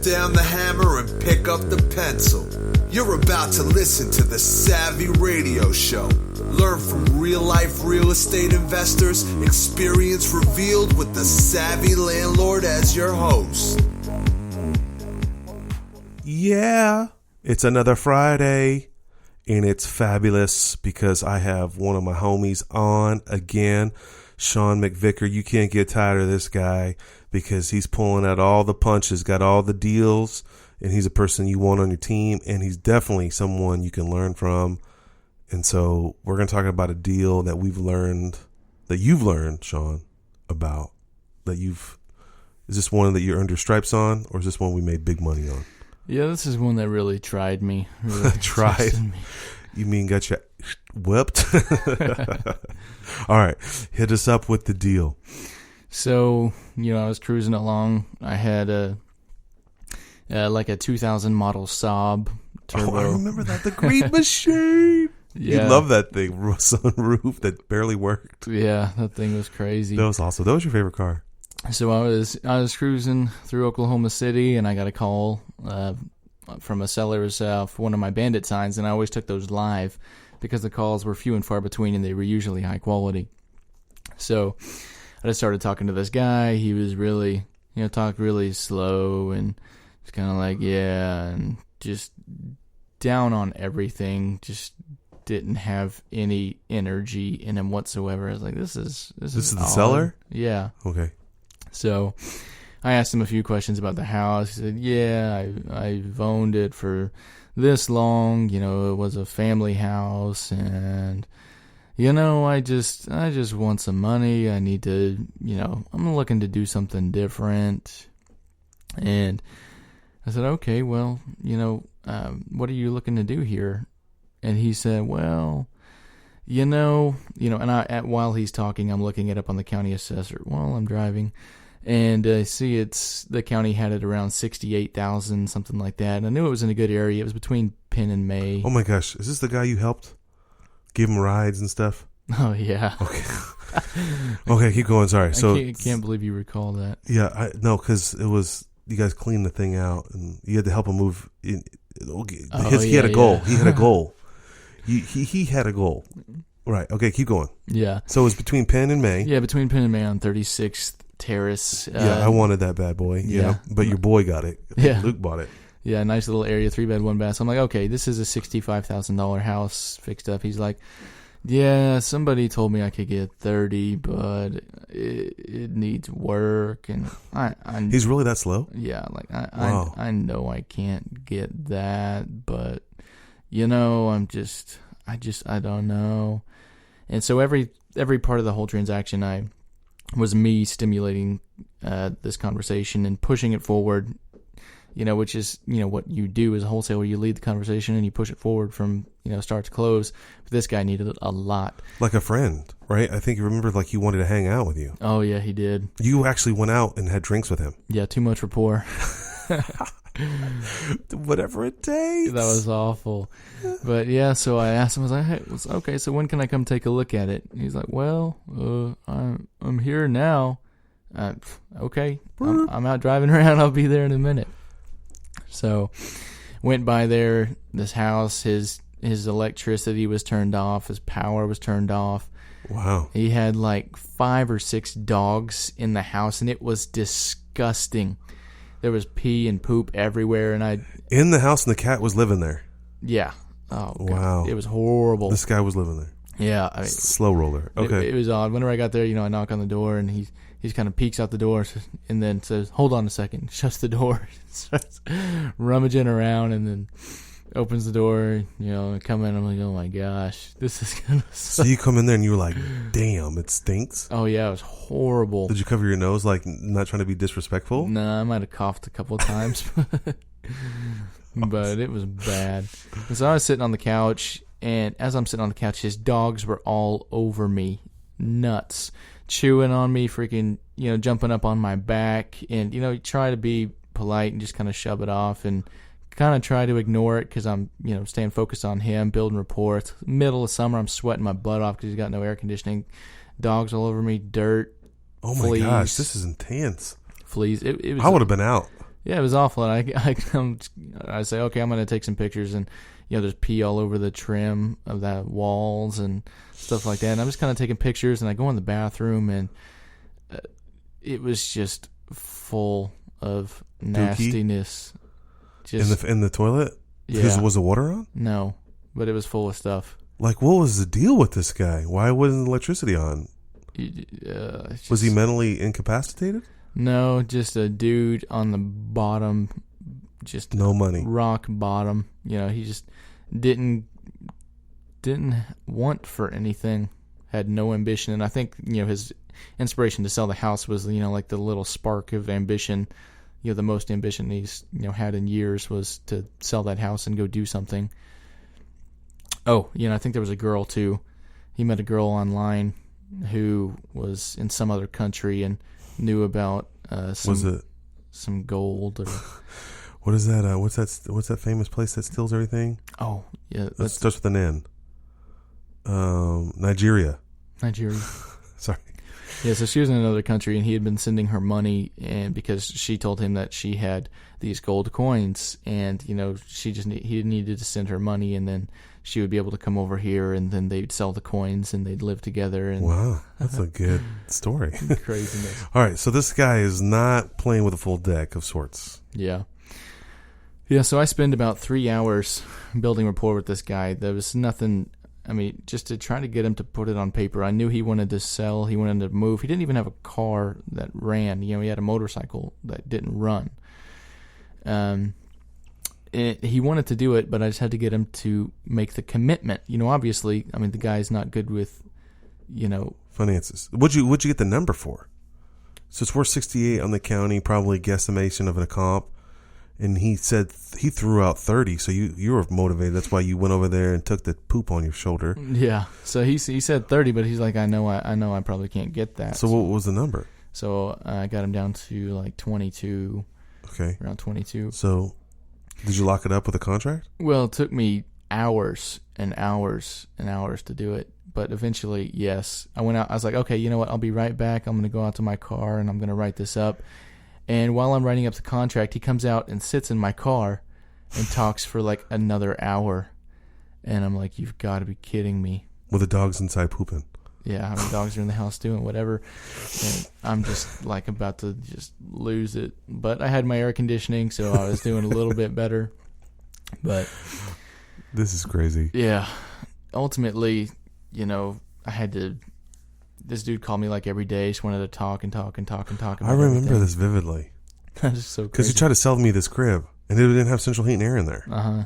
down the hammer and pick up the pencil. You're about to listen to the Savvy Radio Show. Learn from real-life real estate investors, experience revealed with the Savvy Landlord as your host. Yeah, it's another Friday, and it's fabulous because I have one of my homies on again, Sean McVicker. You can't get tired of this guy because he's pulling out all the punches, got all the deals, and he's a person you want on your team, and he's definitely someone you can learn from. And so we're going to talk about a deal that you've learned, Sean, about. Is this one that you're under stripes on, or is this one we made big money on? Yeah, this is one that really tried me. Really tried? Me. You mean got you whipped? All right, hit us up with the deal. So, I was cruising along. I had a 2000 model Saab turbo. Oh, I remember that. The green machine. Yeah. You love that thing. Sunroof that barely worked. Yeah, that thing was crazy. That was awesome. That was your favorite car. So I was cruising through Oklahoma City, and I got a call from a seller for one of my Bandit signs, and I always took those live because the calls were few and far between, and they were usually high quality. So I just started talking to this guy. He was really, talked really slow and was kind of like, yeah, and just down on everything, just didn't have any energy in him whatsoever. I was like, this is the odd. Seller? Yeah. Okay. So I asked him a few questions about the house. He said, yeah, I've owned it for this long. It was a family house, and I just want some money. I need to, I'm looking to do something different. And I said, okay, well, what are you looking to do here? And he said, well, and while he's talking, I'm looking it up on the county assessor while I'm driving, and I see the county had it around 68,000, something like that. And I knew it was in a good area. It was between Penn and May. Oh my gosh, is this the guy you helped? Give him rides and stuff? Oh yeah. Okay. Okay, keep going. Sorry. I can't believe you recall that. Yeah, because it was you guys cleaned the thing out, and you had to help him move. He had a goal. He had a goal. He had a goal. Right. Okay, keep going. Yeah. So it was between Penn and May. Yeah, between Penn and May on 36th Terrace. Yeah, I wanted that bad boy. Yeah. But your boy got it. Yeah. Luke bought it. Yeah, nice little area, 3-bed, 1-bath. So I'm like, okay, this is a $65,000 house fixed up. He's like, yeah, somebody told me I could get 30, but it needs work, and He's really that slow? Yeah, like Wow. I know I can't get that, but I don't know. And so every part of the whole transaction was me stimulating this conversation and pushing it forward, which is, what you do as a wholesaler. You lead the conversation and you push it forward from, start to close. But this guy needed a lot. Like a friend, right? I think you remember he wanted to hang out with you. Oh, yeah, he did. You actually went out and had drinks with him. Yeah, too much rapport. Whatever it takes. That was awful. But yeah, so I asked him, I was like, hey, okay, so when can I come take a look at it? And he's like, well, I'm here now. Okay, I'm out driving around. I'll be there in a minute. So went by there, this house, his electricity was turned off, his power was turned off. Wow. He had like 5 or 6 dogs in the house, and it was disgusting. There was pee and poop everywhere, and in the house, and the cat was living there. Yeah. Oh, God. Wow. It was horrible. This guy was living there. Yeah. Slow roller. Okay. It was odd. Whenever I got there, I knock on the door, and he kind of peeks out the door and then says, hold on a second, shuts the door, starts rummaging around, and then opens the door, come in. I'm like, oh my gosh, this is going to suck. So you come in there and you were like, damn, it stinks? Oh yeah, it was horrible. Did you cover your nose, like not trying to be disrespectful? Nah, I might have coughed a couple of times, but it was bad. So I was sitting on the couch, and as I'm sitting on the couch, his dogs were all over me, nuts, chewing on me, freaking, jumping up on my back, and, try to be polite and just kind of shove it off and kind of try to ignore it because I'm, staying focused on him, building rapport. It's middle of summer. I'm sweating my butt off because he's got no air conditioning. Dogs all over me, dirt. Oh my fleas. gosh, this is intense. Fleas. It was. I would have been out. Yeah, it was awful. And I say, okay, I'm going to take some pictures, and there's pee all over the trim of the walls and stuff like that. And I'm just kind of taking pictures, and I go in the bathroom, and it was just full of nastiness. Just in the toilet? Yeah. Was the water on? No, but it was full of stuff. Like, what was the deal with this guy? Why wasn't the electricity on? Was he mentally incapacitated? No, just a dude on the bottom, just no money, rock bottom. He just didn't want for anything, had no ambition, and I think his inspiration to sell the house was like the little spark of ambition. The most ambition he's had in years was to sell that house and go do something. Oh, I think there was a girl too. He met a girl online who was in some other country and knew about some gold or what is that? What's that famous place that steals everything? Oh, yeah, that starts with an N. Nigeria. Sorry. Yeah, so she was in another country, and he had been sending her money, and because she told him that she had these gold coins, and he needed to send her money, and then she would be able to come over here, and then they'd sell the coins, and they'd live together. And wow, that's a good story. Craziness. All right, so this guy is not playing with a full deck of sorts. Yeah. Yeah, so I spend about 3 hours building rapport with this guy. There was nothing. I mean, just to try to get him to put it on paper. I knew he wanted to sell. He wanted to move. He didn't even have a car that ran. He had a motorcycle that didn't run. He wanted to do it, but I just had to get him to make the commitment. Obviously, I mean, the guy's not good with, finances. What'd you get the number for? So it's worth 68 on the county, probably guesstimation of a comp. And he said he threw out 30, so you were motivated. That's why you went over there and took the poop on your shoulder. Yeah. So he said 30, but he's like, I know I probably can't get that. So what was the number? So I got him down to like 22. Okay. Around 22. So did you lock it up with a contract? Well, it took me hours and hours and hours to do it. But eventually, yes. I went out. I was like, okay, you know what? I'll be right back. I'm going to go out to my car, and I'm going to write this up. And while I'm writing up the contract, he comes out and sits in my car and talks for like another hour. And I'm like, you've got to be kidding me. With the dogs inside pooping. Yeah, the dogs are in the house doing whatever. And I'm just like about to just lose it. But I had my air conditioning, so I was doing a little bit better. But this is crazy. Yeah. Ultimately, I had to... This dude called me like every day. Just wanted to talk and talk and talk and talk about I remember everything. this vividly. That is so crazy. Because you tried to sell me this crib, and it didn't have central heat and air in there.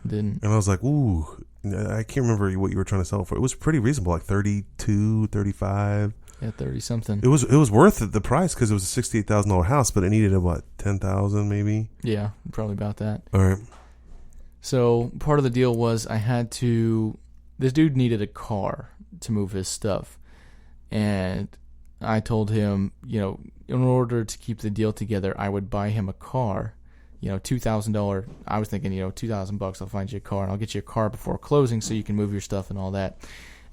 Didn't. And I was like, ooh, I can't remember what you were trying to sell it for. It was pretty reasonable, like 32, 35. Yeah, 30-something. It was worth the price because it was a $68,000 house, but it needed $10,000 maybe? Yeah, probably about that. All right. So part of the deal was this dude needed a car to move his stuff. And I told him, in order to keep the deal together, I would buy him a car, $2,000. I was thinking, $2,000, I'll find you a car, and I'll get you a car before closing so you can move your stuff and all that.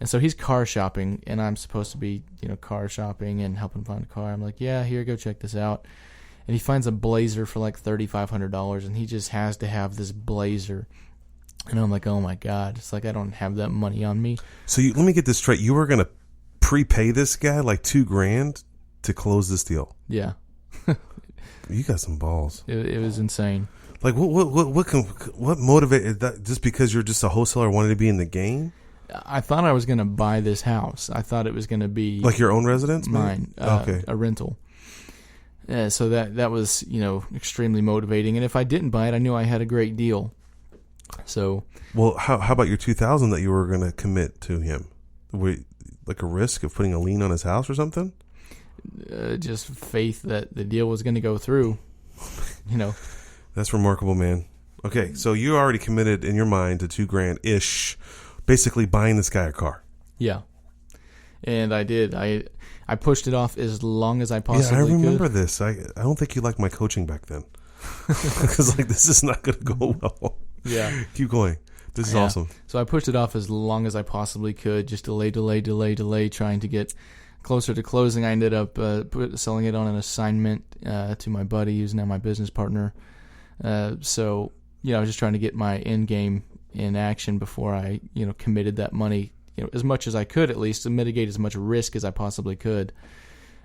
And so he's car shopping, and I'm supposed to be, car shopping and helping find a car. I'm like, yeah, here, go check this out. And he finds a Blazer for like $3,500, and he just has to have this Blazer. And I'm like, oh my God, it's like I don't have that money on me. So let me get this straight. You were going to prepay this guy like $2,000 to close this deal. Yeah. You got some balls. It was insane. Like what motivated that? Just because you're just a wholesaler wanted to be in the game? I thought I was going to buy this house. I thought it was going to be like your own residence, mine. Okay, a rental. So that was extremely motivating. And if I didn't buy it, I knew I had a great deal. So well, how about your $2,000 that you were going to commit to him? Like a risk of putting a lien on his house or something? Just faith that the deal was going to go through, That's remarkable, man. Okay, so you already committed in your mind to $2,000-ish, basically buying this guy a car. Yeah. And I did. I pushed it off as long as I possibly could. Yeah, I remember this. I don't think you liked my coaching back then. Because this is not going to go well. Yeah. Keep going. This is awesome. So I pushed it off as long as I possibly could, just delay, trying to get closer to closing. I ended up selling it on an assignment to my buddy, who's now my business partner. So, I was just trying to get my end game in action before I, committed that money, as much as I could, at least to mitigate as much risk as I possibly could.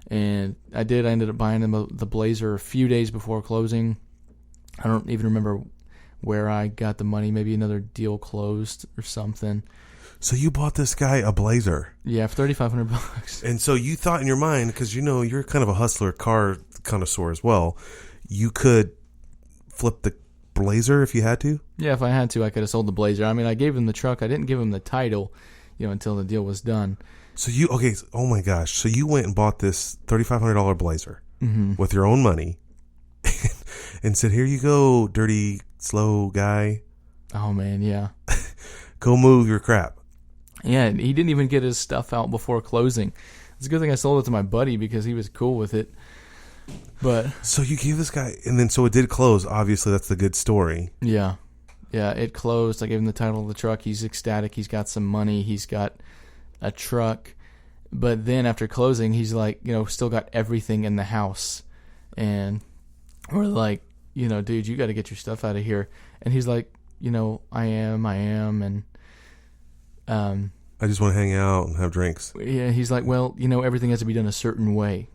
And I did. I ended up buying the Blazer a few days before closing. I don't even remember where I got the money. Maybe another deal closed or something. So you bought this guy a Blazer. Yeah, for $3,500. And so you thought in your mind, because you're kind of a hustler, car connoisseur as well, you could flip the Blazer if you had to? Yeah, if I had to, I could have sold the Blazer. I mean, I gave him the truck. I didn't give him the title, until the deal was done. So oh my gosh. So you went and bought this $3,500 Blazer with your own money and said, here you go, dirty, slow guy. Oh, man, yeah. Go move your crap. Yeah, he didn't even get his stuff out before closing. It's a good thing I sold it to my buddy because he was cool with it. But so you gave this guy, and then so it did close. Obviously, that's the good story. Yeah, it closed. I gave him the title of the truck. He's ecstatic. He's got some money. He's got a truck. But then after closing, he's like, still got everything in the house. And we're like, dude, you got to get your stuff out of here. And he's like, I am. And I just want to hang out and have drinks. Yeah, he's like, well, everything has to be done a certain way.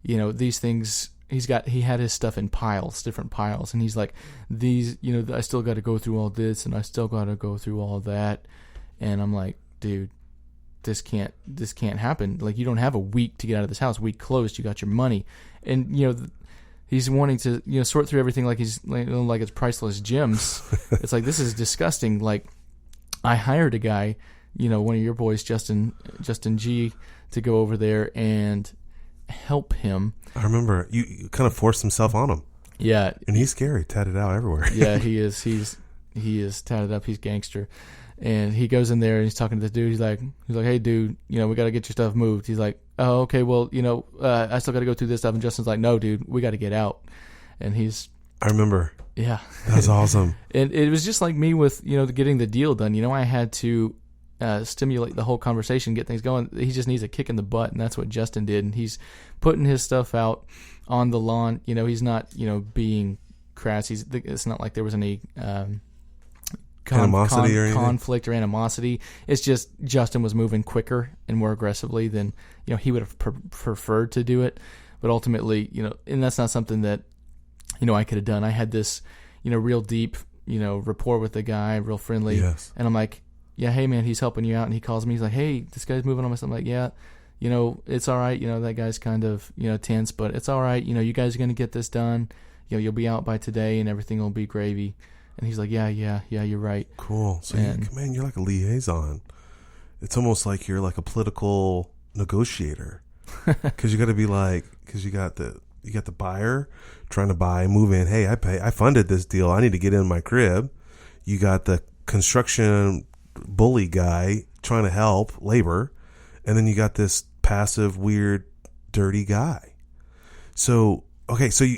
These things, he had his stuff in piles, different piles. And he's like, I still got to go through all this and I still got to go through all that. And I'm like, dude, this can't happen. Like, you don't have a week to get out of this house. Week closed, you got your money. And, he's wanting to, sort through everything like like it's priceless gems. It's like, this is disgusting. Like, I hired a guy, one of your boys, Justin G, to go over there and help him. I remember you kind of forced himself on him. Yeah, and he's scary, tatted out everywhere. Yeah, he is. He is tatted up. He's gangster, and he goes in there and he's talking to this dude. He's like, hey, dude, we got to get your stuff moved. He's like, oh, okay, well, I still got to go through this stuff. And Justin's like, no, dude, we got to get out. And I remember. Yeah, that's awesome. And it was just like me with getting the deal done. I had to stimulate the whole conversation, get things going. He just needs a kick in the butt, and that's what Justin did. And he's putting his stuff out on the lawn. He's not being crass. It's not like there was any animosity or anything? Conflict or animosity. It's just Justin was moving quicker and more aggressively than he would have preferred to do it. But ultimately, and that's not something that I could have done. I had this real deep rapport with the guy, real friendly. Yes. And I'm like, yeah, hey man, he's helping you out. And he calls me, he's like, hey, this guy's moving on my stuff. I'm like, yeah, it's all right. That guy's kind of tense, but it's all right. You guys are gonna get this done. You'll be out by today and everything will be gravy. And he's like, yeah, you're right. Cool. So you're like a liaison. It's almost like you're like a political negotiator, because you got to be like, because you got the buyer trying to move in. Hey, I funded this deal. I need to get in my crib. You got the construction bully guy trying to help labor, and then you got this passive, weird, dirty guy. So okay, so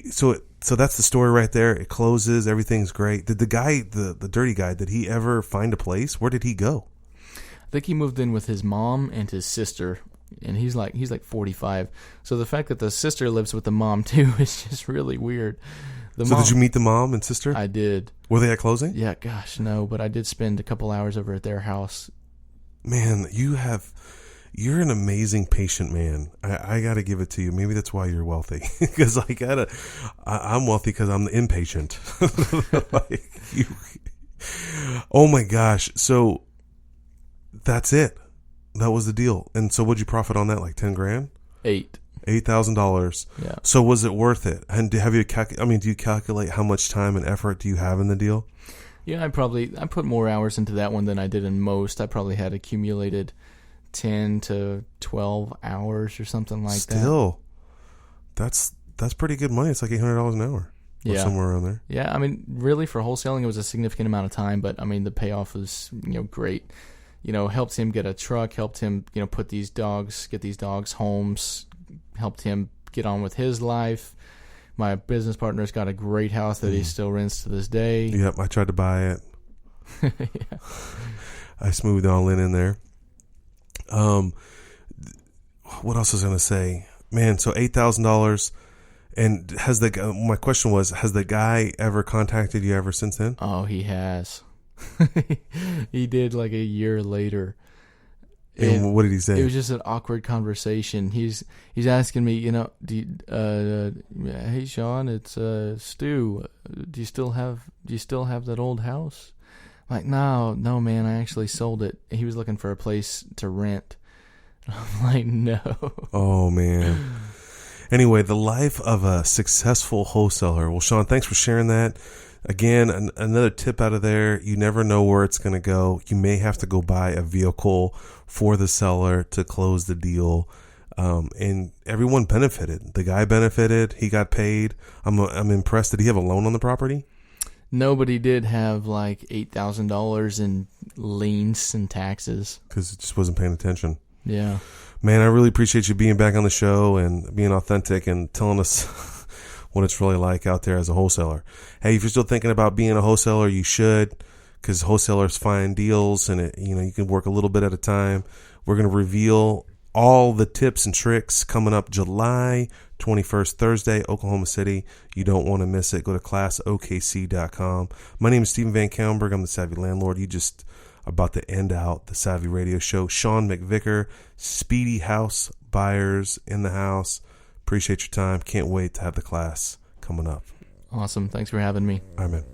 that's the story right there. It closes. Everything's great. Did the guy, the dirty guy, did he ever find a place? Where did he go? I think he moved in with his mom and his sister, and he's like 45. So the fact that the sister lives with the mom too is just really weird. Did you meet the mom and sister? I did. Were they at closing? Yeah, gosh, no, but I did spend a couple hours over at their house. Man, you're an amazing patient man. I got to give it to you. Maybe that's why you're wealthy. Because I'm wealthy because I'm impatient. Oh my gosh. So that's it. That was the deal. And so what'd you profit on that? Like 10 grand? $8,000. Yeah. So was it worth it? And do you calculate how much time and effort do you have in the deal? Yeah, I put more hours into that one than I did in most. I probably had accumulated 10 to 12 hours or something like that. Still, that's pretty good money. It's like $800 an hour. Or somewhere around there. Yeah, really for wholesaling, it was a significant amount of time, but the payoff was great. Helped him get a truck, helped him get these dogs homes, helped him get on with his life. My business partner's got a great house that he still rents to this day. Yep, I tried to buy it. Yeah. I smoothed all in there. What else was I going to say? Man, so $8,000, And my question was, has the guy ever contacted you ever since then? Oh, he has. He did like a year later. And what did he say? It was just an awkward conversation. He's asking me, hey Sean, it's Stu. Do you still have that old house? I'm like, no, man, I actually sold it. He was looking for a place to rent. I'm like, no. Oh man. Anyway, the life of a successful wholesaler. Well, Sean, thanks for sharing that. Again, another tip out of there, you never know where it's going to go. You may have to go buy a vehicle for the seller to close the deal. And everyone benefited. The guy benefited. He got paid. I'm impressed. Did he have a loan on the property? Nobody did have like $8,000 in liens and taxes. Because it just wasn't paying attention. Yeah. Man, I really appreciate you being back on the show and being authentic and telling us what it's really like out there as a wholesaler. Hey, if you're still thinking about being a wholesaler, you should, because wholesalers find deals and you can work a little bit at a time. We're going to reveal all the tips and tricks coming up July 21st, Thursday, Oklahoma City. You don't want to miss it. Go to classokc.com. My name is Stephen Van Kellenberg. I'm the Savvy Landlord. You just about to end out the Savvy Radio Show. Sean McVicker, Speedy House Buyers in the house. Appreciate your time. Can't wait to have the class coming up. Awesome. Thanks for having me. All right, man.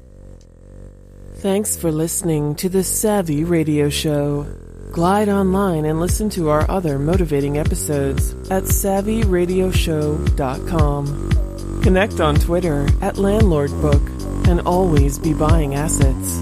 Thanks for listening to the Savvy Radio Show. Glide online and listen to our other motivating episodes at SavvyRadioShow.com. Connect on Twitter at LandlordBook and always be buying assets.